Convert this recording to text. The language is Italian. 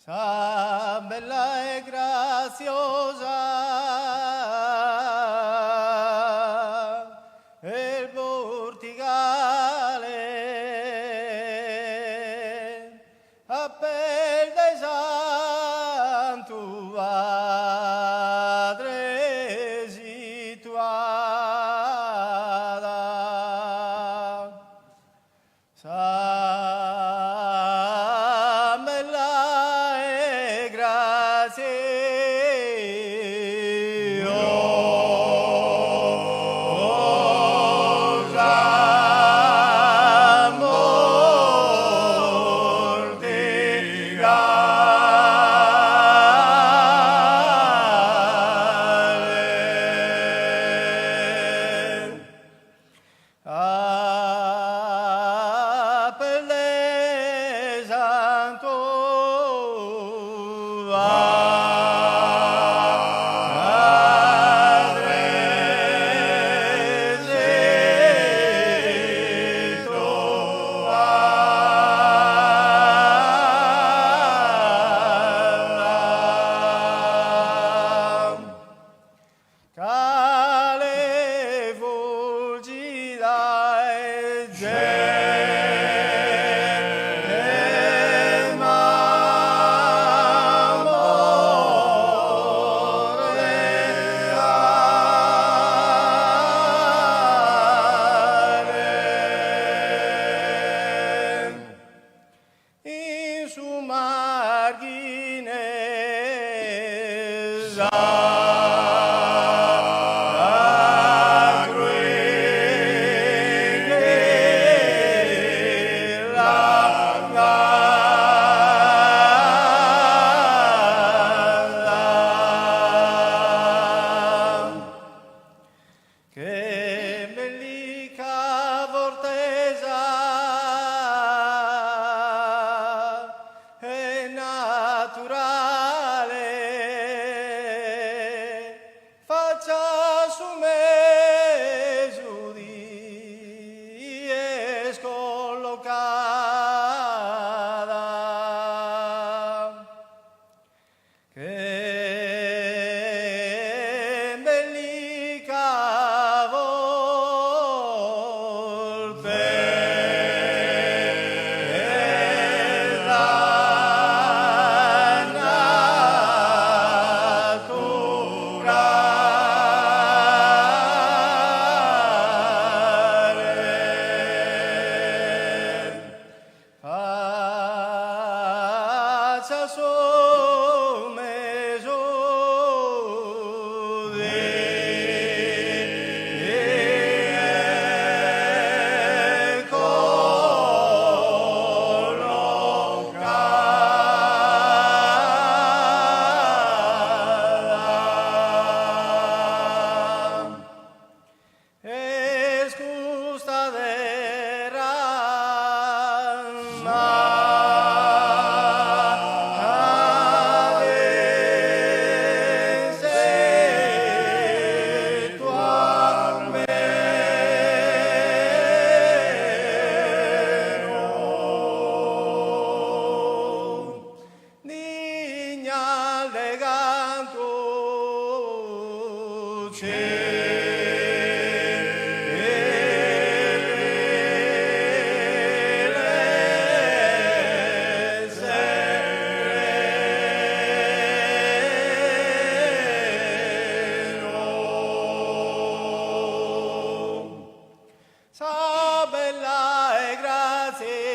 Sa bella e graziosa il Portigale appel dei santu padre situata sa bella e graziosa appelle santo Cale fulgida e in su margine che bellica vortesa è naturale faccia su me su di è scollocata che bellica volpe faccia su me su di collocata es justa de Niña de ganto sa bella e graziosa